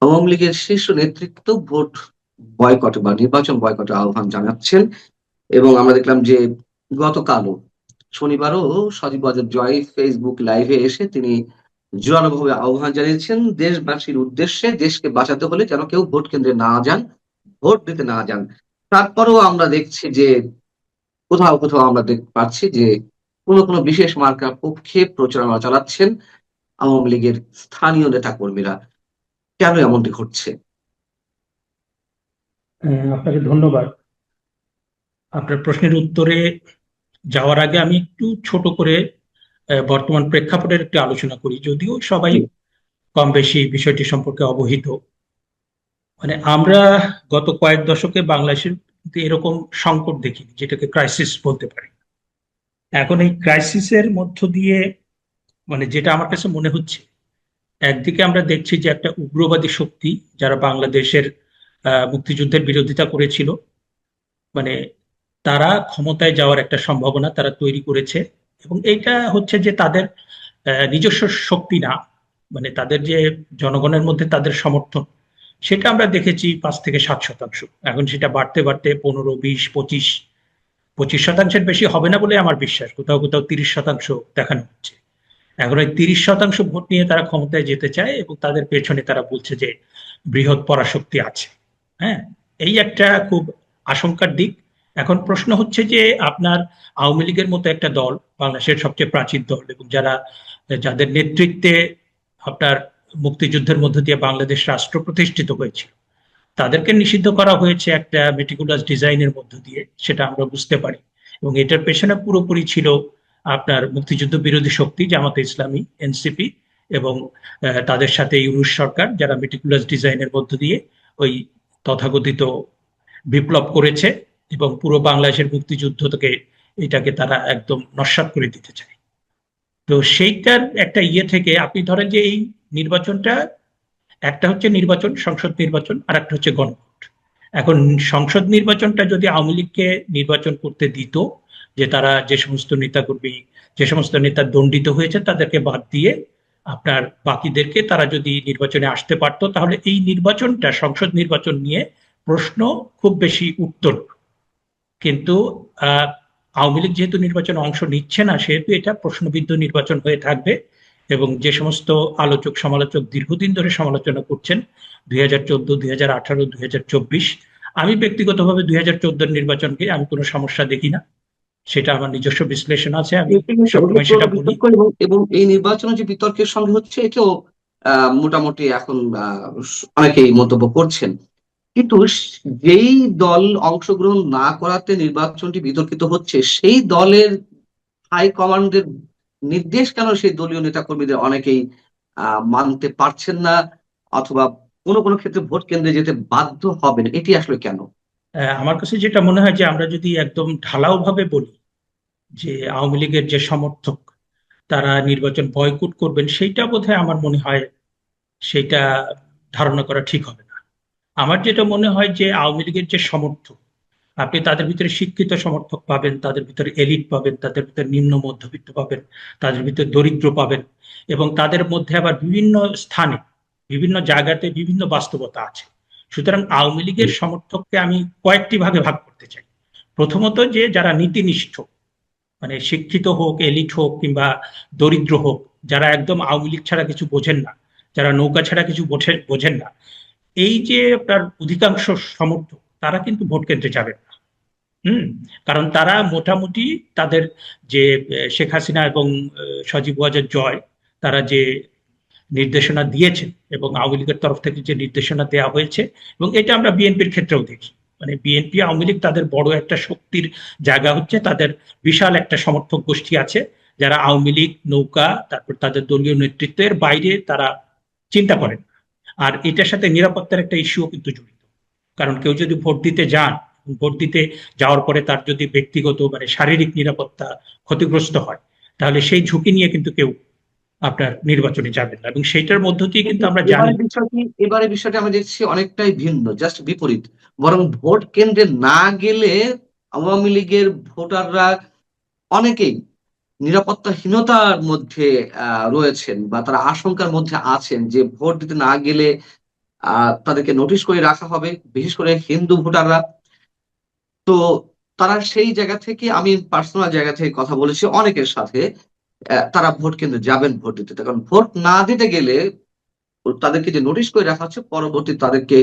আওয়ামী লীগের শীর্ষ নেতৃত্ব ভোট বয়কট বা নির্বাচন বয়কটের আহ্বান জানাচ্ছেন এবং আমরা দেখলাম যে গতকালও শনিবারও সজীব ওয়াজেদ জয় ফেসবুক লাইভে এসে তিনি জোরালোভাবে আহ্বান জানিয়েছেন দেশবাসীর উদ্দেশ্যে, দেশকে বাঁচাতে হলে যেন কেউ ভোট কেন্দ্রে না যান, ভোট দিতে না যান। তারপরেও আমরা দেখছি যে কোথাও কোথাও আমরা দেখতে পাচ্ছি যে কোনো বিশেষ মার্কার পক্ষে প্রচারণা চালাচ্ছেন আওয়ামী লীগের স্থানীয় নেতাকর্মীরা। কেন এমনটি ঘটছে? আপনাকে ধন্যবাদ। আপনার প্রশ্নের উত্তরে যাওয়ার আগে আমি একটু ছোট করে বর্তমান প্রেক্ষাপটের একটু আলোচনা করি, যদিও সবাই জি, কম বেশি বিষয়টি সম্পর্কে অবহিত। মানে আমরা গত কয়েক দশকে বাংলাদেশের কিন্তু এরকম সংকট দেখিনি, যেটাকে ক্রাইসিস বলতে পারি। এখন এই ক্রাইসিসের মধ্য দিয়ে মানে যেটা আমার কাছে মনে হচ্ছে, একদিকে আমরা দেখছি যে একটা উগ্রবাদী শক্তি যারা বাংলাদেশের মুক্তিযুদ্ধের বিরোধিতা করেছিল, মানে তারা ক্ষমতায় যাওয়ার একটা সম্ভাবনা তারা তৈরি করেছে। এবং এইটা হচ্ছে যে তাদের নিজস্ব শক্তি না, মানে তাদের যে জনগণের মধ্যে তাদের সমর্থন, সেটা আমরা দেখেছি 5 থেকে 7 শতাংশ। এখন সেটা বাড়তে বাড়তে 15, 20, 25, 25 শতাংশের বেশি হবে না বলে আমার বিশ্বাস। কোথাও কোথাও 30 শতাংশ দেখানো হচ্ছে। এখন ওই 30 শতাংশ ভোট নিয়ে তারা ক্ষমতায় যেতে চায় এবং তাদের পেছনে তারা বলছে যে বৃহৎ পরাশক্তি আছে। হ্যাঁ, এই একটা খুব আশঙ্কার দিক। এখন প্রশ্ন হচ্ছে যে আপনার আওয়ামী লীগের মতো একটা দল, বাংলাদেশের সবচেয়ে প্রাচীন দল, এবং যাদের নেতৃত্বে আপনার মুক্তিযুদ্ধের মধ্য দিয়ে বাংলাদেশ রাষ্ট্র প্রতিষ্ঠিত হয়েছিল, তাদেরকে নিষিদ্ধ করা হয়েছে একটা মেটিকুলাস ডিজাইনের মধ্য দিয়ে, সেটা আমরা বুঝতে পারি। এবং এটার পেছনে পুরোপুরি ছিল আপনার মুক্তিযুদ্ধ বিরোধী শক্তি জামাতে ইসলামী, এনসিপি, এবং তাদের সাথে ইউনূস সরকার, যারা মেটিকুলাস ডিজাইনের মধ্য দিয়ে ওই তথাকথিত বিপ্লব করেছে এবং পুরো বাংলাদেশের মুক্তিযুদ্ধ থেকে এটাকে তারা একদম নস্যাৎ করে দিতে চায়। তো সেইটার একটা ইয়ে থেকে আপনি ধরেন যে এই নির্বাচনটা, একটা হচ্ছে নির্বাচন, সংসদ নির্বাচন, আর একটা হচ্ছে গণভোট। এখন সংসদ নির্বাচনটা যদি আওয়ামী লীগকে নির্বাচন করতে দিত, যে তারা যে সমস্ত নেতাকর্মী, যে সমস্ত নেতা দণ্ডিত হয়েছে তাদেরকে বাদ দিয়ে আপনার বাকিদেরকে তারা যদি নির্বাচনে আসতে পারতো, তাহলে এই নির্বাচনটা, সংসদ নির্বাচন নিয়ে প্রশ্ন খুব বেশি উঠত না। কিন্তু আহ আওয়ামী লীগ যেহেতু নির্বাচনে অংশ নিচ্ছে না, সেহেতু এটা প্রশ্নবিদ্ধ নির্বাচন হয়ে থাকবে। এবং যে সমস্ত আলোচক সমালোচক দীর্ঘদিন ধরে সমালোচনা করছেন 2014, 2018, 2024, আমি ব্যক্তিগতভাবে 2014 নির্বাচনকে আমি কোনো সমস্যা দেখি না। সেটা আমার নিজস্ব বিশ্লেষণ আছে, আমি এগুলো সবসময় সেটা পুরোনো বলি। বিতর্ক এবং এই নির্বাচনে যে বিতর্কের সঙ্গে হচ্ছে এটাও মোটামুটি এখন অনেকেই মন্তব্য করছেন। কিন্তু যেই দল অংশগ্রহণ না করাতে নির্বাচনটি বিতর্কিত হচ্ছে, সেই দলের হাই কমান্ডের নির্দেশ কেন সেই দলীয় নেতাকর্মীদের অনেকেই মানতে পারছেন না, অথবা কোনো ক্ষেত্রে ভোট কেন্দ্রে যেতে বাধ্য হবেন, এটি আসলে কেন? আমার কাছে যেটা মনে হয় যে আমরা যদি একদম ঢালাও ভাবে বলি যে আওয়ামী লীগের যে সমর্থক তারা নির্বাচন বয়কট করবেন, সেইটা বোধহয় আমার মনে হয় সেটা ধারণা করা ঠিক হবে না। আমার যেটা মনে হয় যে আওয়ামী লীগের যে সমর্থক, আপনি তাদের ভিতরে শিক্ষিত সমর্থক পাবেন, তাদের ভিতরে এলিট পাবেন, তাদের ভিতরে নিম্ন মধ্যবিত্ত পাবেন, তাদের ভিতরে দরিদ্র পাবেন, এবং তাদের মধ্যে আবার বিভিন্ন স্থানে, বিভিন্ন জায়গাতে বিভিন্ন বাস্তবতা আছে। সুতরাং আওয়ামী লীগের সমর্থককে আমি কয়েকটি ভাগে ভাগ করতে চাই। প্রথমত, যে যারা নীতিনিষ্ঠ, মানে শিক্ষিত হোক, এলিট হোক কিংবা দরিদ্র হোক, যারা একদম আওয়ামী লীগ ছাড়া কিছু বোঝেন না, যারা নৌকা ছাড়া কিছু বোঝেন না, এই যে আপনার অধিকাংশ সমর্থক, তারা কিন্তু ভোট কেন্দ্রে যাবেন না। হুম। কারণ তারা মোটামুটি তাদের যে শেখ হাসিনা এবং সজীব ওয়াজেদ জয়, তারা যে নির্দেশনা দিয়েছেন এবং আওয়ামী লীগের তরফ থেকে যে নির্দেশনা দেওয়া হয়েছে, এবং এটা আমরা বিএনপির ক্ষেত্রেও দেখি। মানে বিএনপি আওয়ামী লীগ তাদের বড় একটা শক্তির জায়গা হচ্ছে তাদের বিশাল একটা সমর্থক গোষ্ঠী আছে, যারা আওয়ামী লীগ, নৌকা, তারপর তাদের দলীয় নেতৃত্বের বাইরে তারা চিন্তা করেন। আর এটার সাথে নিরাপত্তার একটা ইস্যুও কিন্তু জড়িত। কারণ কেউ যদি ভোট দিতে যান, ভোট দিতে যাওয়ার পরে তার যদি ব্যক্তিগত মানে শারীরিক নিরাপত্তা ক্ষতিগ্রস্ত হয়, তাহলে সেই ঝুঁকি নিয়ে কিন্তু কেউ আপনার নির্বাচনে যাবেন না, এবং সেইটার মধ্য দিয়ে কিন্তু কিন্তু আমরা জানি। এবারে বিষয়টি আমরা দেখছি অনেকটাই ভিন্ন, জাস্ট বিপরীত। বরং ভোট কেন্দ্রে না গেলে আওয়ামী লীগের ভোটাররা অনেকেই নিরাপত্তাহীনতার মধ্যে রয়েছেন বা তারা আশঙ্কার মধ্যে আছেন যে ভোট দিতে না গেলে তাদেরকে নোটিশ করে রাখা হবে, বিশেষ করে হিন্দু ভোটাররা। তো তারা সেই জায়গা থেকে, আমি পার্সোনাল জায়গা থেকে কথা বলেছি অনেকের সাথে, তারা ভোট কেন্দ্রে যাবেন ভোট দিতে। কারণ ভোট না দিতে গেলে তাদেরকে যে নোটিশ করে রাখা হচ্ছে, পরবর্তী তাদেরকে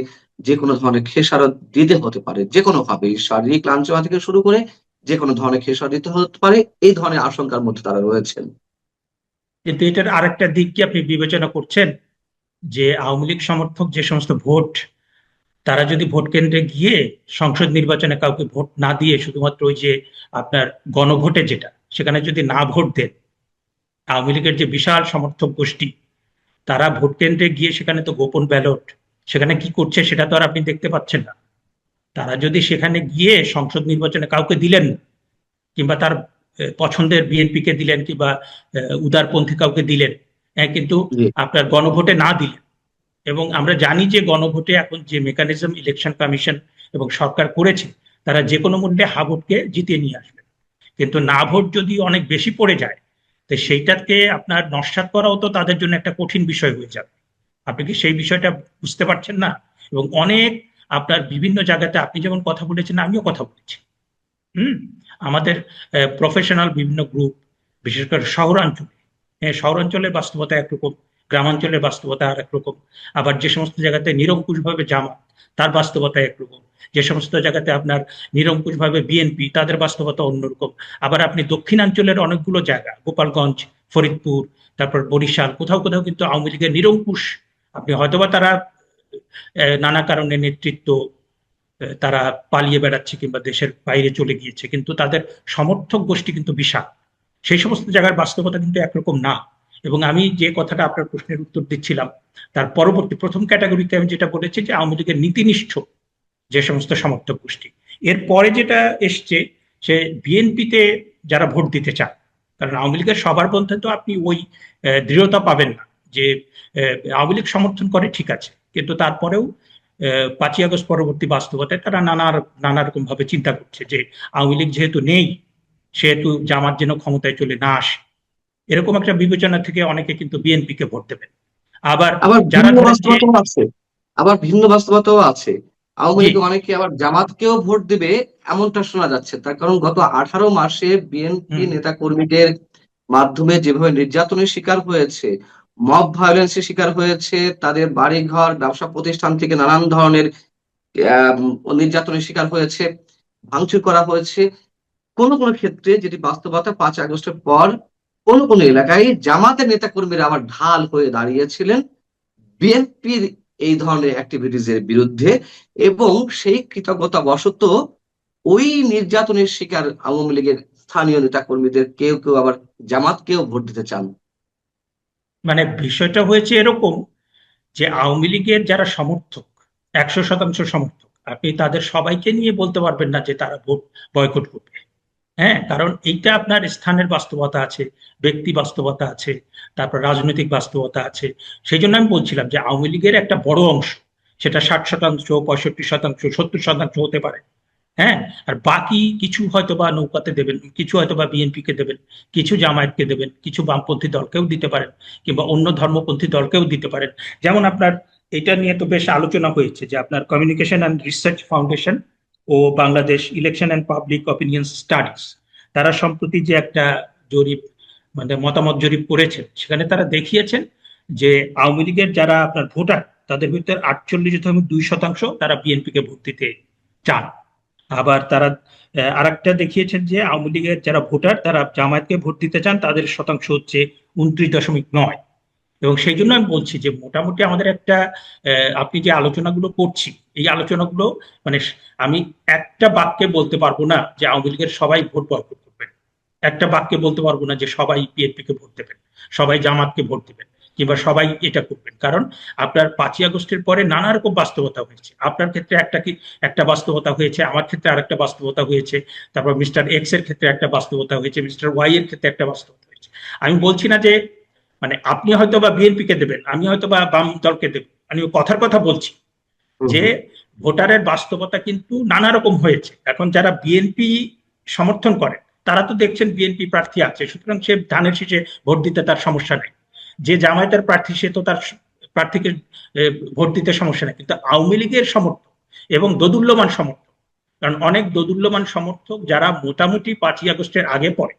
যে কোনো ধরনের খেসারত দিতে হতে পারে, যে কোনো ভাবে শারীরিক লাঞ্ছনা থেকে শুরু করে যে কোনো ধরনের খেসারত দিতে হতে পারে, এই ধরনের আশঙ্কার মধ্যে তারা রয়েছেন। কিন্তু এটার আরেকটা দিক কি আপনি বিবেচনা করছেন, যে আওয়ামী লীগ সমর্থক যে সমস্ত ভোট, তারা যদি ভোট কেন্দ্রে গিয়ে সংসদ নির্বাচনে কাউকে ভোট না দিয়ে শুধুমাত্র ওই যে আপনার গণভোটে যেটা, সেখানে যদি না ভোট দেন, আওয়ামী লীগের যে বিশাল সমর্থক গোষ্ঠী, তারা ভোট কেন্দ্রে গিয়ে সেখানে তো গোপন ব্যালট, সেখানে কি করছে সেটা তো আর আপনি দেখতে পাচ্ছেন না। তারা যদি সেখানে গিয়ে সংসদ নির্বাচনে কাউকে দিলেন না, কিংবা তার পছন্দের বিএনপি কে দিলেন, কিংবা উদারপন্থী কাউকে দিলেন, কিন্তু জি। আপনার গণভোটে না দিলেন। এবং আমরা জানি যে গণভোটে এখন যে মেকানিজম ইলেকশন কমিশন এবং সরকার করেছে, তারা যে কোনো মূল্যে হা ভোটকে জিতিয়ে নিয়ে আসবে। কিন্তু না ভোট যদি অনেক বেশি পড়ে যায়, তো সেইটাকে আপনার নস্যাৎ করাও তো তাদের জন্য একটা কঠিন বিষয় হয়ে যাবে। আপনি কি সেই বিষয়টা বুঝতে পারছেন না? এবং অনেক আপনার বিভিন্ন জায়গাতে আপনি যেমন কথা বলেছেন, আমিও কথা বলেছি। হুম। আমাদের প্রফেশনাল বিভিন্ন গ্রুপ, বিশেষ করে শহরাঞ্চলে, শহরাঞ্চলের বাস্তবতা একরকম, গ্রামাঞ্চলের বাস্তবতা আর একরকম। আবার যে সমস্ত জায়গাতে নিরঙ্কুশভাবে জামাত, তার বাস্তবতা একরকম। যে সমস্ত জায়গাতে আপনার নিরঙ্কুশভাবে বিএনপি, তাদের বাস্তবতা অন্যরকম। আবার আপনি দক্ষিণাঞ্চলের অনেকগুলো জায়গা, গোপালগঞ্জ, ফরিদপুর, তারপর বরিশাল, কোথাও কোথাও কিন্তু আওয়ামী লীগের নিরঙ্কুশ, আপনি হয়তোবা তারা নানা কারণে নেতৃত্ব, তারা পালিয়ে বেড়াচ্ছে কিংবা দেশের বাইরে চলে গিয়েছে, কিন্তু তাদের সমর্থক গোষ্ঠী কিন্তু বিশাল। সেই সমস্ত জায়গার বাস্তবতা কিন্তু একরকম না। এবং আমি যে কথাটা আপনার প্রশ্নের উত্তর দিচ্ছিলাম, তার পরবর্তী প্রথম ক্যাটাগরিতে আমি যেটা বলেছি যে আওয়ামী লীগের নীতিনিষ্ঠ যে সমস্ত সমর্থক গোষ্ঠী, এরপরে যেটা এসছে সে বিএনপিতে যারা ভোট দিতে চান। কারণ আওয়ামী লীগের সবার মধ্যে তো আপনি ওই দৃঢ়তা পাবেন না যে আওয়ামী লীগ সমর্থন করে, ঠিক আছে, কিন্তু তারপরেও 5ই আগস্ট পরবর্তী বাস্তবতায় তারা নানা রকম ভাবে চিন্তা করছে যে আওয়ামী লীগ যেহেতু নেই, সেহেতু জামাত যেন ক্ষমতায় চলে না আসে। এরকম একটা বিবেচনা থেকে অনেকে কিন্তু বিএনপি কে ভোট দেবেন। আবার আবার যারা ভিন্ন ধরেন যে, বাস্তবতাও আছে। আবার ভিন্ন বাস্তবতাও আছে। আওয়ামী জি, লীগ অনেকে আবার জামাতকেও ভোট দিবে, এমনটা শোনা যাচ্ছে। তার কারণ গত 18 মাসে বিএনপি হুম, নেতা কর্মীদের মাধ্যমে যেভাবে নির্যাতনের শিকার হয়েছে, মব ভায়োলেন্সের শিকার হয়েছে, তাদের বাড়িঘর ব্যবসা প্রতিষ্ঠান থেকে নানান ধরনের আহ, নির্যাতনের শিকার হয়েছে, ভাঙচুর করা হয়েছে। কোন কোন ক্ষেত্রে, যেটি বাস্তবতা, 5ই আগস্টের পর কোন কোন এলাকায় জামাতের নেতা কর্মীরা আবার ঢাল হয়ে দাঁড়িয়েছিলেন বিএনপির এই ধরনের অ্যাক্টিভিটিজ এর বিরুদ্ধে। এবং সেই কৃতজ্ঞতা বশত ওই নির্যাতনের শিকার আওয়ামী লীগের স্থানীয় নেতা কর্মীদের কেউ কেউ আবার জামাতকেও ভোট দিতে চান। মানে বিষয়টা হয়েছে এরকম যে আওয়ামী লীগের যারা সমর্থক, 100% সমর্থক, আপনি তাদের সবাইকে নিয়ে বলতে পারবেন না যে তারা ভোট বয়কট করবে। হ্যাঁ, কারণ এইটা আপনার স্থানের বাস্তবতা আছে, ব্যক্তি বাস্তবতা আছে, তারপর রাজনৈতিক বাস্তবতা আছে। সেই জন্য আমি বলছিলাম যে আওয়ামী লীগের একটা বড় অংশ, সেটা 60%, 65%, 70% হতে পারে। হ্যাঁ, আর বাকি কিছু হয়তো বা নৌকাতে দেবেন, কিছু হয়তো বা বিএনপি কে দেবেন, কিছু জামায়াতকে দেবেন, কিছু বামপন্থী দলকেও দিতে পারেন, কিংবা অন্য ধর্মপন্থী দলকেও দিতে পারেন। যেমন আপনার এটা নিয়ে তো বেশ আলোচনা হয়েছে যে আপনার কমিউনিকেশন অ্যান্ড রিসার্চ ফাউন্ডেশন ও Bangladesh election and public opinion studies, তারা সম্প্রতি যে একটা জরিপ, মানে মতামত জরিপ করেছেন, সেখানে তারা দেখিয়েছেন যে আওয়ামী লীগের যারা আপনার ভোটার, তাদের ভিতরে 48.2% তারা বিএনপি কে ভোট দিতে চান। আবার তারা আরেকটা দেখিয়েছেন যে আওয়ামী লীগের যারা ভোটার, তারা জামায়াতকে ভোট দিতে চান, তাদের শতাংশ হচ্ছে 29.9। এবং সেই জন্য আমি বলছি যে মোটামুটি আমাদের একটা আপনি যে আলোচনাগুলো করছি, এই আলোচনাগুলো মানে আমি একটা বাক্যে বলতে পারবো না যে আওয়ামী লীগের সবাই ভোট বয়কট করবেন, একটা বাক্যে বলতে পারবো না যে সবাই বিএনপি কে ভোট দেবেন, সবাই জামাতকে ভোট দেবেন, কিংবা সবাই এটা করবেন। কারণ আপনার 5ই আগস্টের পরে নানা রকম বাস্তবতা হয়েছে। আপনার ক্ষেত্রে একটা বাস্তবতা হয়েছে, আমার ক্ষেত্রে আরেকটা বাস্তবতা হয়েছে, তারপর মিস্টার এক্স এর ক্ষেত্রে একটা বাস্তবতা হয়েছে, মিস্টার ওয়াই এর ক্ষেত্রে একটা বাস্তবতা হয়েছে। আমি বলছি না যে মানে আপনি হয়তো বা বিএনপি কে দেবেন, আমি হয়তো বা বাম দলকে দেব, আমি কথার কথা বলছি হুম, যে হুম। ভোটারের বাস্তবতা কিন্তু নানা রকম হয়েছে। এখন যারা বিএনপি সমর্থন করেন, তারা তো দেখছেন বিএনপি প্রার্থী আছে, সুতরাং সে ধানের শীষে ভোট দিতে তার সমস্যা নেই। যে জামায়াতের প্রার্থী, সে তো তার প্রার্থীকে ভোট দিতে সমস্যা নেই, কিন্তু আওয়ামী লীগের সমর্থক এবং দোদুল্যমান সমর্থক, কারণ অনেক দোদুল্যমান সমর্থক যারা মোটামুটি 5ই আগস্টের আগে পরে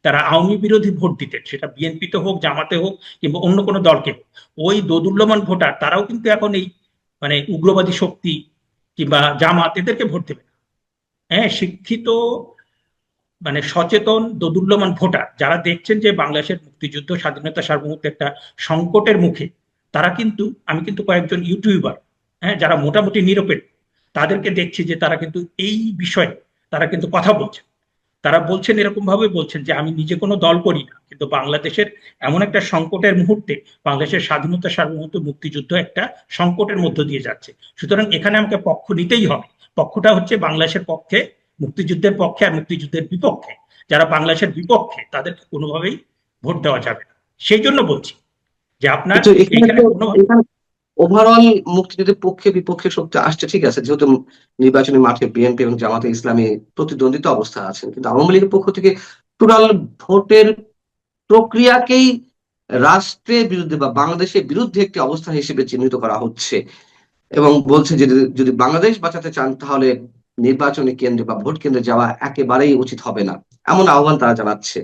তারা আওয়ামী বিরোধী ভোট দিতেন, সেটা বিএনপিতে হোক, জামাতে হোক, কিংবা অন্য কোনো দলকে হোক, ওই দোদুল্যমান ভোটার তারাও কিন্তু এখন এই উগ্রবাদী শক্তি কিংবা জামাত এদেরকে ভোট দেবে না। হ্যাঁ, শিক্ষিত সচেতন দোদুল্যমান ভোটার যারা দেখছেন যে বাংলাদেশের মুক্তিযুদ্ধ, স্বাধীনতা, সার্বভৌমত্ব একটা সংকটের মুখে, তারা কিন্তু, আমি কিন্তু কয়েকজন ইউটিউবার, হ্যাঁ, যারা মোটামুটি নিরপেক্ষ, তাদেরকে দেখছি যে তারা কিন্তু এই বিষয়ে তারা কিন্তু কথা বলছেন। তারা বলছেন, এরকম ভাবে বলছেন যে আমি নিজে কোনো দল করি না, কিন্তু বাংলাদেশের এমন একটা সংকটের মুহূর্তে বাংলাদেশের স্বাধীনতা, সার্বভৌমত্ব, মুক্তিযুদ্ধ একটা সংকটের মধ্য দিয়ে যাচ্ছে, সুতরাং এখানে আমাকে পক্ষ নিতেই হবে। পক্ষটা হচ্ছে বাংলাদেশের পক্ষে, মুক্তিযুদ্ধের পক্ষে আর মুক্তিযুদ্ধের বিপক্ষে। যারা বাংলাদেশের বিপক্ষে তাদেরকে কোনোভাবেই ভোট দেওয়া যাবে না। সেই জন্য বলছি যে আপনার কিন্তু এখানে এইখানে তো কোনো এখানে ওভারঅল মুক্তিযুদ্ধের পক্ষে বিপক্ষে শক্তি আসছে, ঠিক আছে, যেহেতু নির্বাচনী মাঠে বিএনপি এবং জামাতে ইসলামী প্রতিদ্বন্দ্বিতা অবস্থা আছেন, কিন্তু আওয়ামী লীগের পক্ষ থেকে টোটাল ভোটের প্রক্রিয়াকেই রাষ্ট্রের বিরুদ্ধে বা বাংলাদেশের বিরুদ্ধে একটি অবস্থান হিসেবে চিহ্নিত করা হচ্ছে এবং বলছে যে যদি বাংলাদেশ বাঁচাতে চান তাহলে নির্বাচনী কেন্দ্রে বা ভোট কেন্দ্রে যাওয়া একেবারেই উচিত হবে না, এমন আহ্বান তারা জানাচ্ছে।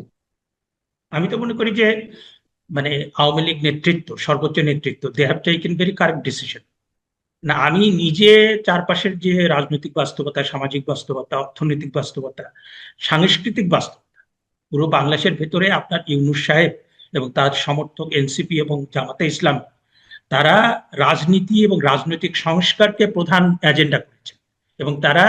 আমি তো মনে করি যে আওয়ামী লীগ নেতৃত্ব, সর্বোচ্চ নেতৃত্ব, they have taken very correct decision. না, আমি নিজে চারপাশের যে রাজনৈতিক বাস্তবতা, সামাজিক বাস্তবতা, অর্থনৈতিক বাস্তবতা, সাংস্কৃতিক বাস্তবতা, পুরো বাংলাদেশের ভেতরে আপনার ইউনূস সাহেব এবং তার সমর্থক এনসিপি এবং জামাতে ইসলাম, তারা রাজনীতি এবং রাজনৈতিক সংস্কারকে প্রধান এজেন্ডা করেছে, এবং তারা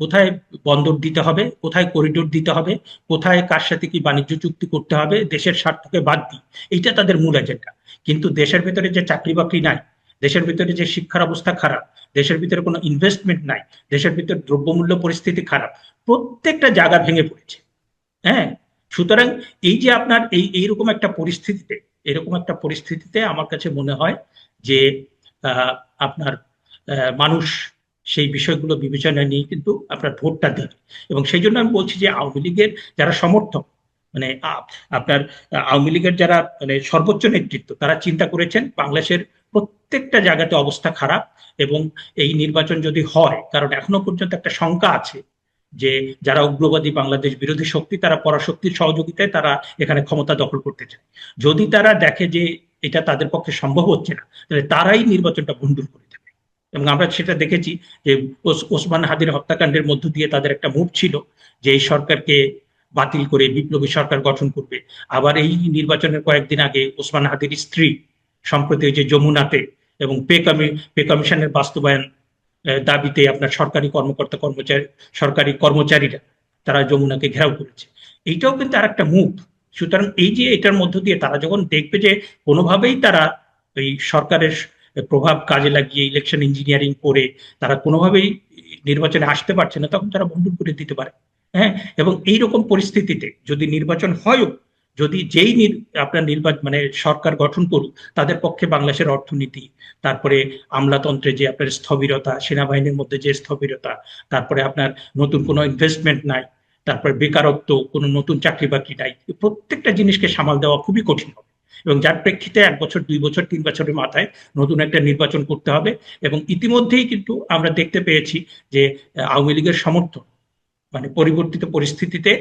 কোথায় বন্দর দিতে হবে, কোথায় করিডোর দিতে হবে, কোথায় কার সাথে কি বাণিজ্য চুক্তি করতে হবে, দেশের স্বার্থকে বাদ দিই, এইটা তাদের মূল এজেন্ডা। কিন্তু দেশের ভেতরে যে চাকরি বাকরি নাই, দেশের ভিতরে যে শিক্ষার অবস্থা খারাপ, দেশের ভিতরে কোনো ইনভেস্টমেন্ট নাই, দেশের ভিতরে দ্রব্যমূল্য পরিস্থিতি খারাপ, প্রত্যেকটা জায়গা ভেঙে পড়েছে। হ্যাঁ, সুতরাং এই যে আপনার এইরকম একটা পরিস্থিতিতে, আমার কাছে মনে হয় যে আপনার মানুষ সেই বিষয়গুলো বিবেচনায় নিয়ে কিন্তু আপনার ভোটটা দেবে। এবং সেই জন্য আমি বলছি যে আওয়ামী লীগের যারা সমর্থক, আপনার আওয়ামী লীগের যারা সর্বোচ্চ নেতৃত্ব, তারা চিন্তা করেছেন বাংলাদেশের প্রত্যেকটা জায়গাতে অবস্থা খারাপ, এবং এই নির্বাচন যদি হয়, কারণ এখনো পর্যন্ত একটা শঙ্কা আছে যে যারা উগ্রবাদী বাংলাদেশ বিরোধী শক্তি, তারা পরাশক্তির সহযোগিতায় তারা এখানে ক্ষমতা দখল করতে চায়। যদি তারা দেখে যে এটা তাদের পক্ষে সম্ভব হচ্ছে না, তাহলে তারাই নির্বাচনটা ভণ্ডুল করে দেবে। এবং আমরা সেটা দেখেছি যে ওসমান হাদির হত্যাকাণ্ডের মধ্য দিয়ে তাদের একটা মুভ ছিল যে এই সরকারকে বাতিল করে বিপ্লবী সরকার গঠন করবে। আবার এই নির্বাচনের কয়েকদিন আগে ওসমান হাদির স্ত্রী সম্প্রতি যে যমুনাতে এবং পে কমিশনের বাস্তবায়ন দাবিতে আপনার সরকারি কর্মচারীরা তারা যমুনাকে ঘেরাও করেছে। এইটাও কিন্তু আর একটা মুভ। সুতরাং এই যে এটার মধ্য দিয়ে তারা যখন দেখবে যে কোনোভাবেই তারা এই সরকারের প্রভাব কাজে লাগিয়ে ইলেকশন ইঞ্জিনিয়ারিং করে তারা কোনোভাবেই নির্বাচনে আসতে পারছে না, তখন তারা বন্ধ করে দিতে পারে। হ্যাঁ, এবং এইরকম পরিস্থিতিতে যদি নির্বাচন হয়ও, যদি আপনার নির্বাচন সরকার গঠন করুক, তাদের পক্ষে বাংলাদেশের অর্থনীতি, তারপরে আমলাতন্ত্রে যে আপনার স্থবিরতা, সেনাবাহিনীর মধ্যে যে স্থবিরতা, তারপরে আপনার নতুন কোনো ইনভেস্টমেন্ট নাই, তারপরে বেকারত্ব, কোনো নতুন চাকরি বাকরি নাই, প্রত্যেকটা জিনিসকে সামাল দেওয়া খুবই কঠিন হবে। এবং যার প্রেক্ষিতে 1 বছর, 2 বছর, 3 বছরের মাথায় নতুন একটা নির্বাচন করতে হবে। এবং ইতিমধ্যেই কিন্তু আমরা দেখতে পেয়েছি যে আওয়ামী লীগের সমর্থন, পরিবর্তিত পরিস্থিতিতে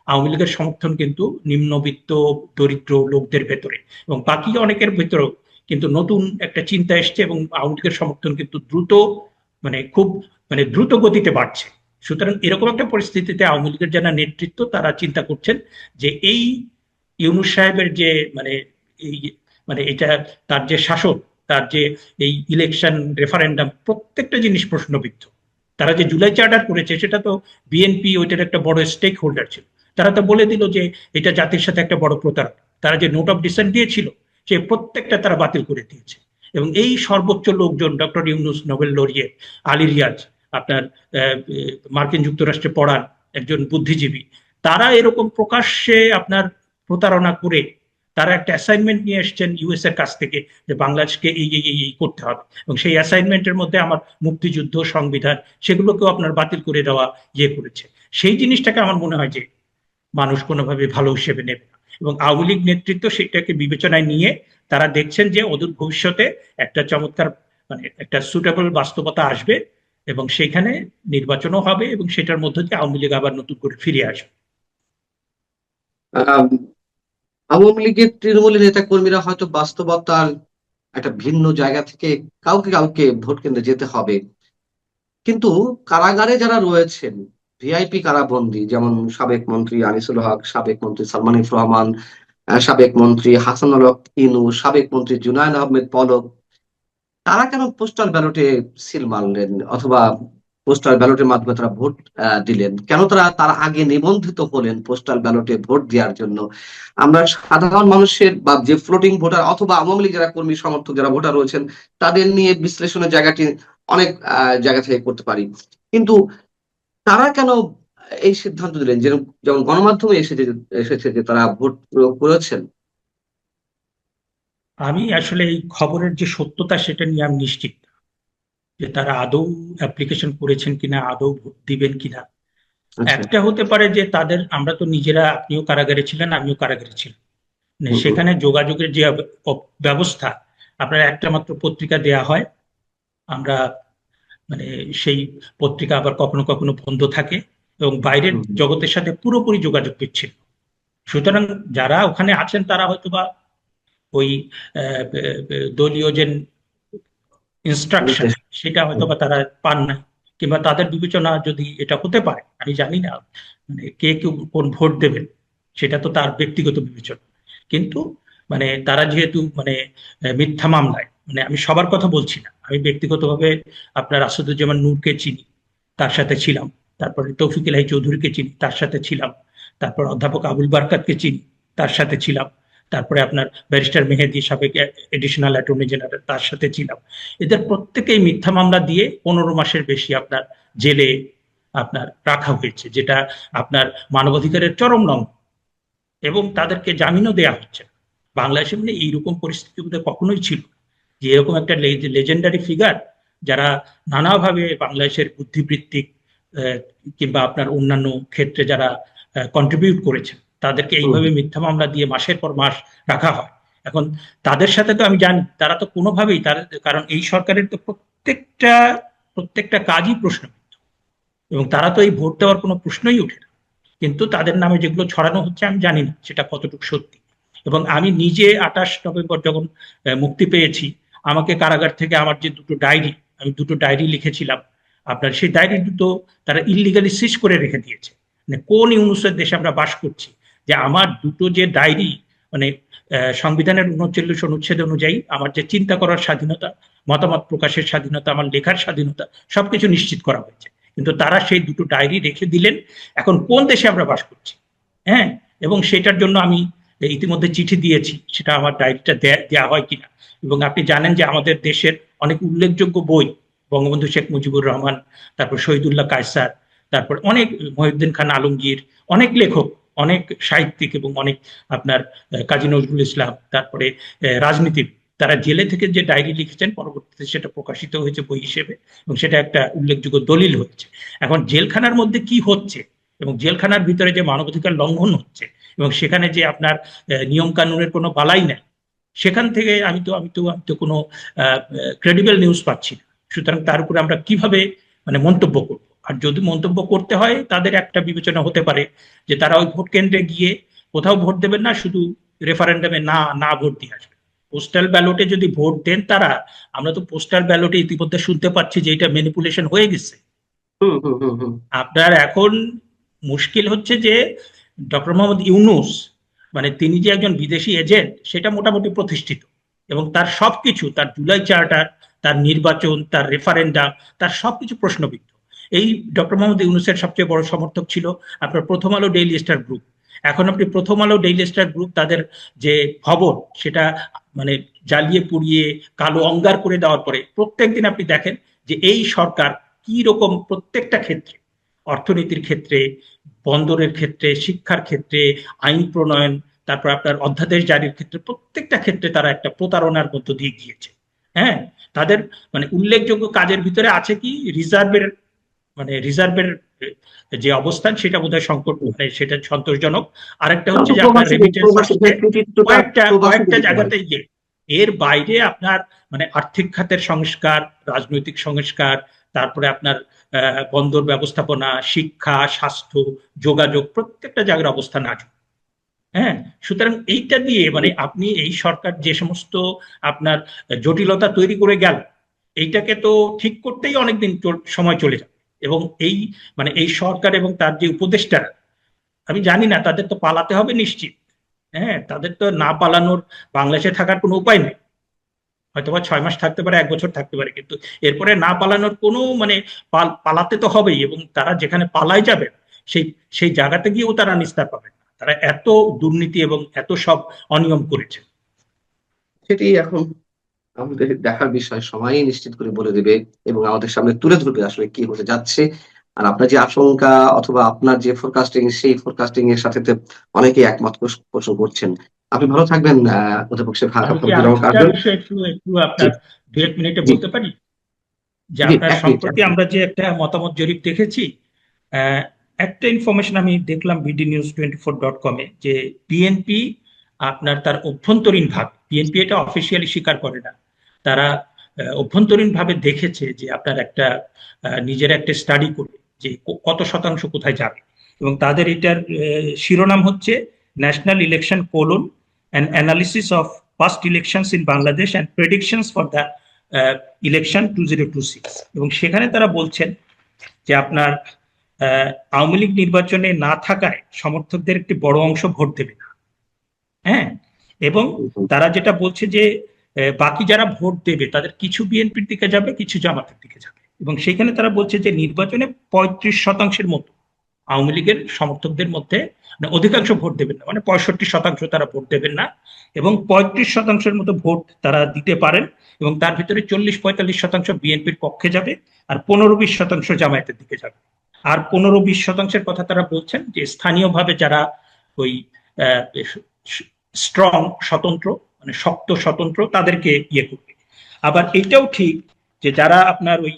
আওয়ামী লীগের সমর্থন কিন্তু নিম্নবিত্ত দরিদ্র লোকদের ভেতরে এবং বাকি অনেকের ভেতরেও কিন্তু নতুন একটা চিন্তা এসছে, এবং আওয়ামী লীগের সমর্থন কিন্তু খুব দ্রুত গতিতে বাড়ছে। সুতরাং এরকম একটা পরিস্থিতিতে আওয়ামী লীগের যারা নেতৃত্ব, তারা চিন্তা করছেন যে এই ইউনূস সাহেবের যে এই এটা তার যে শাসন, তার যে এই ইলেকশন, রেফারেন্ডাম, প্রত্যেকটা জিনিস প্রশ্নবিদ্ধ। তারা যে জুলাই চার্টার করেছে, সেটা তো বিএনপি ওইটার একটা বড় স্টেক হোল্ডার ছিল। তারা তো বলে দিল যে এটা জাতির সাথে একটা বড় প্রতারণা। তারা যে নোট অফ ডিসেন্ট দিয়েছিল, সে প্রত্যেকটা তারা বাতিল করে দিয়েছে। এবং এই সর্বোচ্চ লোকজন, doctor Yunus, Nobel laureate, Ali Riaz, আপনার মার্কিন যুক্তরাষ্ট্রে পড়ান একজন বুদ্ধিজীবী, তারা এরকম প্রকাশ্যে আপনার প্রতারণা করে তারা একটা অ্যাসাইনমেন্ট নিয়ে এসছেন ইউএস এর কাছ থেকে যে বাংলাদেশকে এই করতে হবে, এবং সেই অ্যাসাইনমেন্টের মধ্যে আমার মুক্তিযুদ্ধ, সংবিধান, সেগুলোকেও আপনার বাতিল করে দেওয়া করেছে। সেই জিনিসটাকে আমার মনে হয় যে মানুষ কোনোভাবে ভালো হিসেবে নেবে না, এবং আওয়ামী লীগ নেতৃত্ব সেটাকে বিবেচনায় নিয়ে তারা দেখছেন যে অদূর ভবিষ্যতে একটা চমৎকার মানে একটা সুটেবল বাস্তবতা আসবে এবং সেখানে নির্বাচনও হবে এবং সেটার মধ্য দিয়ে আওয়ামী লীগ আবার নতুন করে ফিরে আসবে। আহ, আওয়ামী লীগের তৃণমূলের নেতা কর্মীরা হয়তো বাস্তবতার একটা ভিন্ন জায়গা থেকে কাউকে কাউকে ভোট কেন্দ্রে যেতে হবে, কিন্তু কারাগারে যারা রয়েছেন, ভিআইপি কারাবন্দী, যেমন সাবেক মন্ত্রী আনিসুল হক, সাবেক মন্ত্রী সালমান এফ রহমান, সাবেক মন্ত্রী হাসানুল হক ইনু, সাবেক মন্ত্রী জুনায়দ আহমেদ পলক, তারা কেন পোস্টাল ব্যালটে সিল মারলেন, অথবা পোস্টাল ব্যালটের মাধ্যমে তারা ভোট দিলেন কেন? তারা তার আগে নিবন্ধিত হলেন পোস্টাল ব্যালটে ভোট দেওয়ার জন্য। আমরা সাধারণ মানুষের বা যে ফ্লোটিং ভোটার অথবা আওয়ামী লীগ যারা কর্মী সমর্থক যারা ভোটার রয়েছেন, তাদের নিয়ে বিশ্লেষণের জায়গাটি অনেক জায়গা থেকে করতে পারি, কিন্তু তারা কেন এই সিদ্ধান্ত দিলেন? যেমন গণমাধ্যমে এসেছে যে তারা ভোট প্রয়োগ করেছেন। আমি আসলে এই খবরের যে সত্যতা সেটা নিয়ে আমি নিশ্চিত না, যে তারা আদৌ অ্যাপ্লিকেশন করেছেন কিনা, আদৌ ভোট দিবেন কিনা। আচ্ছা। একটা হতে পারে যে তাদের, আমরা তো নিজেরা, আপনিও কারাগারে ছিলেন আমিও কারাগারে ছিলাম, মানে হুম, হুম, সেখানে যোগাযোগের যে ব্যবস্থা, আপনার একটা মাত্র পত্রিকা দেয়া হয়, আমরা মানে সেই পত্রিকা আবার কখনো কখনো বন্ধ থাকে এবং বাইরের হুম, হুম। জগতের সাথে পুরোপুরি যোগাযোগ বিচ্ছিন্ন। সুতরাং যারা ওখানে আছেন তারা হয়তোবা ওই দলীয় যে ইনস্ট্রাকশন নির্দেশ। সেটা হয়তো হুম, বা তারা পান না, কিংবা তাদের বিবেচনা যদি এটা হতে পারে, আমি জানি না, মানে কে কোন ভোট দেবেন সেটা তো তার ব্যক্তিগত বিবেচনা। কিন্তু মানে তারা যেহেতু মানে মিথ্যা মামলায়, মানে আমি সবার কথা বলছি না, আমি ব্যক্তিগতভাবে আপনার আসাদুজ্জামান নূরকে চিনি, তার সাথে ছিলাম, তারপরে তৌফিক ইলাহি চৌধুরীকে চিনি, তার সাথে ছিলাম, তারপর অধ্যাপক আবুল বারকাতকে চিনি, তার সাথে ছিলাম, তারপরে আপনার ব্যারিস্টার মেহেদী, সাবেক এডিশনাল অ্যাটর্নি জেনারেল, তার সাথে ছিলাম। এদের প্রত্যেকেই মিথ্যা মামলা দিয়ে 15 মাসের বেশি আপনার জেলে আপনার রাখা হয়েছে, যেটা আপনার মানবাধিকারের চরম লঙ্ঘন, এবং তাদেরকে জামিনও দেয়া হচ্ছে না। বাংলাদেশে মানে এইরকম পরিস্থিতি বোধহয় কখনোই ছিল না, যে এরকম একটা লেজেন্ডারি ফিগার যারা নানাভাবে বাংলাদেশের বুদ্ধিবৃত্তিক কিংবা আপনার অন্যান্য ক্ষেত্রে যারা কন্ট্রিবিউট করেছেন, তাদেরকে হুম, এইভাবে হুম। মিথ্যা মামলা দিয়ে মাসের পর মাস রাখা হয়। এখন তাদের সাথে তো আমি জানি তারা তো কোনোভাবেই তার, কারণ এই সরকারের তো প্রত্যেকটা প্রত্যেকটা কাজই প্রশ্নবিদ্ধ, এবং তারা তো এই ভোট দেওয়ার কোনো প্রশ্নই ওঠে না। কিন্তু তাদের নামে যেগুলো ছড়ানো হচ্ছে আমি জানি না সেটা কতটুকু সত্যি। এবং আমি নিজে 28 নভেম্বর যখন মুক্তি পেয়েছি, আমাকে কারাগার থেকে আমার যে দুটো ডায়েরি, আমি দুটো ডায়েরি লিখেছিলাম, আপনার সেই ডায়েরি দুটো তারা ইললিগালি সিজ করে রেখে দিয়েছে। মানে কোন ইউনুসের দেশে আমরা বাস করছি, যে আমার দুটো যে ডায়েরি, মানে সংবিধানের 39 অনুচ্ছেদ অনুযায়ী আমার যে চিন্তা করার স্বাধীনতা, মতামত প্রকাশের স্বাধীনতা, আমার লেখার স্বাধীনতা, সবকিছু নিশ্চিত করা হয়েছে, কিন্তু তারা সেই দুটো ডায়েরি রেখে দিলেন। এখন কোন দেশে আমরা বাস করছি? হ্যাঁ, এবং সেটার জন্য আমি ইতিমধ্যে চিঠি দিয়েছি, সেটা আমার ডায়েরিটা দেওয়া হয় কিনা। এবং আপনি জানেন যে আমাদের দেশের অনেক উল্লেখযোগ্য বই, বঙ্গবন্ধু শেখ মুজিবুর রহমান, তারপর শহীদুল্লাহ কায়সার, তারপর অনেক মহিউদ্দিন খান আলমগীর, অনেক লেখক, অনেক সাহিত্যিক এবং অনেক আপনার কাজী নজরুল ইসলাম, তারপরে রাজনীতির, তারা জেলে থেকে যে ডায়েরি লিখেছেন পরবর্তীতে সেটা প্রকাশিত হয়েছে বই হিসেবে, এবং সেটা একটা উল্লেখযোগ্য দলিল হয়েছে। এখন জেলখানার মধ্যে কি হচ্ছে এবং জেলখানার ভিতরে যে মানবাধিকার লঙ্ঘন হচ্ছে এবং সেখানে যে আপনার নিয়ম কানুনের কোনো বালাই নেই, সেখান থেকে আমি তো কোনো ক্রেডিবল নিউজ পাচ্ছি না। সুতরাং তার উপরে আমরা কিভাবে মানে মন্তব্য করব? আর যদি মন্তব্য করতে হয়, তাদের একটা বিবেচনা হতে পারে যে তারা ওই ভোট কেন্দ্রে গিয়ে কোথাও ভোট দেবেন না, শুধু রেফারেন্ডামে না না ভোট দিয়ে আসবে। পোস্টাল ব্যালটে যদি ভোট দেন তারা, আমরা তো পোস্টাল ব্যালটে ইতিমধ্যে শুনতে পাচ্ছি যে এটা ম্যানিপুলেশন হয়ে গেছে। হুম, হুম, হুম, হুম। আপনার এখন মুশকিল হচ্ছে যে ডক্টর মোহাম্মদ ইউনুস, মানে তিনি যে একজন বিদেশি এজেন্ট সেটা মোটামুটি প্রতিষ্ঠিত, এবং তার সবকিছু, তার জুলাই চার্টার, তার নির্বাচন, তার রেফারেন্ডাম, তার সবকিছু প্রশ্নবিদ্ধ। এই ডক্টর মোহাম্মদ ইউনুসের সবচেয়ে বড় সমর্থক ছিল আপনার প্রথম আলো ডেইলি স্টার গ্রুপ। এখন আপনি প্রথম আলো ডেইলি স্টার গ্রুপ তাদের যে খবর সেটা মানে জ্বালিয়ে পুড়িয়ে কালো অঙ্গার করে দেওয়ার পরে প্রত্যেকদিন আপনি দেখেন যে এই সরকার কি রকম প্রত্যেকটা ক্ষেত্রে, অর্থনীতির ক্ষেত্রে, বন্দরের ক্ষেত্রে, শিক্ষার ক্ষেত্রে, আইন প্রণয়ন, তারপর আপনার অধ্যাদেশ জারির ক্ষেত্রে, প্রত্যেকটা ক্ষেত্রে তারা একটা প্রতারণার মধ্য দিয়ে গিয়েছে। হ্যাঁ, তাদের মানে উল্লেখযোগ্য কাজের ভিতরে আছে কি রিজার্ভের, মানে রিজার্ভের যে অবস্থান সেটা বোধহয় সংকট, মানে সেটা সন্তোষজনক। আরেকটা তাও হচ্ছে তো যে আপনার প্রবাসীদের রেমিটেন্স আসছে প্রবাসীদের কৃতিত্বটা কয়েকটা প্রবাসীদের কয়েকটা দিতে হয়। জায়গাতে গিয়ে। এর বাইরে আপনার মানে আর্থিক খাতের সংস্কার, রাজনৈতিক সংস্কার, তারপরে আপনার বন্দর ব্যবস্থাপনা, শিক্ষা, স্বাস্থ্য, যোগাযোগ, প্রত্যেকটা জায়গার অবস্থা নাজুক। হ্যাঁ, সুতরাং এইটা দিয়ে মানে আপনি এই সরকার যে সমস্ত আপনার জটিলতা তৈরি করে গেল, এইটাকে তো ঠিক করতেই অনেকদিন সময় চলে যাবে। এবং এই মানে এই সরকার এবং তার যে উপদেষ্টারা, আমি জানি না, তাদের তো পালাতে হবে নিশ্চিত। হ্যাঁ, তাদের তো না পালানোর, বাংলাদেশে থাকার কোনো উপায় নেই। হয়তোবা 6 মাস থাকতে পারে, 1 বছর থাকতে পারে, কিন্তু এরপরে না পালানোর কোনো মানে পালাতে তো হবেই। এবং তারা যেখানে পালায় যাবে সেই সেই জায়গাতে গিয়েও তারা নিস্তার পাবে না। তারা এত দুর্নীতি এবং এত সব অনিয়ম করেছে। সেটি এখন আমাদের দেখার বিষয়, সময়ই নিশ্চিত করে বলে দেবে এবং আমাদের সামনে তুলে ধরবে আসলে কি হতে যাচ্ছে। আর আপনার যে আশঙ্কা অথবা আপনার যে ফোরকাস্টিং, সেই ফোরকাস্টিং এর সাথে তো অনেকেই একমত পোষণ করছেন। আপনি ভালো থাকবেন, অধ্যাপক শেখ আমি কি হাফিজুর রহমান আরেকটা কার্জন। বিষয় একটু একটু জি, আপনার 2-1 মিনিটে জি, বলতে পারি? যে জি, আপনার ১ মিনিট, ১ সম্প্রতি মিনিট। আমরা যে একটা মতামত জরিপ দেখেছি, একটা ইনফরমেশন আমি দেখলাম bdnews24.com-এ, যে বিএনপি আপনার তার অভ্যন্তরীণ ভাবে, বিএনপি এটা অফিসিয়ালি স্বীকার করে না, তারা অভ্যন্তরীণ ভাবে দেখেছে যে আপনার একটা নিজের একটা স্টাডি করে যে কত শতাংশ কোথায় যাবে। এবং তাদের এটার শিরোনাম হচ্ছে national election colon and analysis of past elections in Bangladesh and predictions for the election 2026। এবং সেখানে তারা বলছেন যে আপনার আওয়ামী লীগ নির্বাচনে না থাকায় সমর্থকদের একটি বড় অংশ ভোট দেবে না। হ্যাঁ, এবং তারা যেটা বলছে যে বাকি যারা ভোট দেবে তাদের কিছু বিএনপির দিকে যাবে, কিছু জামাতের দিকে যাবে। এবং সেখানে তারা বলছে যে নির্বাচনে 35% মতো আওয়ামী লীগের সমর্থকদের মধ্যে মানে অধিকাংশ ভোট দেবেন না, মানে 65% তারা ভোট দেবেন না, এবং 35%-এর মতো ভোট তারা দিতে পারেন। এবং তার ভিতরে 40-45% বিএনপির পক্ষে যাবে, আর 15-20% জামায়াতের দিকে যাবে। আর 15-20%-এর কথা তারা বলছেন যে স্থানীয়ভাবে যারা ওই স্ট্রং স্বতন্ত্র, মানে শক্ত স্বতন্ত্র, তাদেরকে ইয়ে করবে। আবার এটাও ঠিক যে যারা আপনার ওই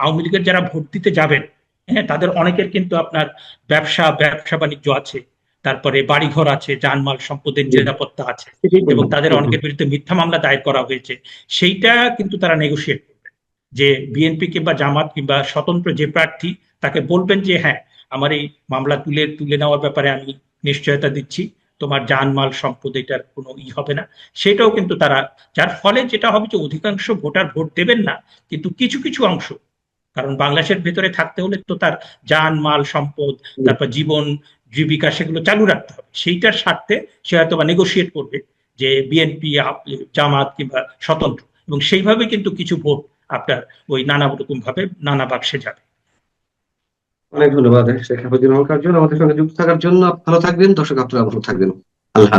আওয়ামী লীগের যারা ভোট দিতে যাবেন, হ্যাঁ, তাদের অনেকের কিন্তু আপনার ব্যবসা বাণিজ্য আছে, তারপরে বাড়িঘর আছে, জানমাল সম্পদের জি, নিরাপত্তা আছে, সেটাই এবং বললাম। তাদের হুম, হুম। অনেকের বিরুদ্ধে মিথ্যা মামলা দায়ের করা হয়েছে। সেইটা কিন্তু তারা নেগোশিয়েট করবেন, যে বিএনপি কিংবা জামাত কিংবা স্বতন্ত্র যে প্রার্থী, তাকে বলবেন যে হ্যাঁ, আমার এই মামলা তুলে নেওয়ার ব্যাপারে আমি নিশ্চয়তা দিচ্ছি, তোমার জানমাল সম্পদ এটার কোনো হবে না। সেটাও কিন্তু তারা, যার ফলে যেটা হবে যে অধিকাংশ ভোটার ভোট দেবেন না, কিন্তু কিছু কিছু অংশ, কারণ বাংলাদেশের ভেতরে থাকতে হলে তো তার জান মাল সম্পদ, জি। তারপর জীবন জীবিকা, সেগুলো চালু রাখতে হবে। সেইটার স্বার্থে সে হয়তো বা নেগোশিয়েট করবে যে বিএনপি, জামাত কিংবা স্বতন্ত্র, এবং সেইভাবে কিন্তু কিছু ভোট আপনার ওই নানা রকম ভাবে নানা বাক্সে যাবে। অনেক ধন্যবাদ শেখ হাফিজুর রহমান কার্জন আমাদের সঙ্গে যুক্ত থাকার জন্য। ভালো থাকবেন দর্শক, আপনারা ভালো থাকবেন। আল্লাহ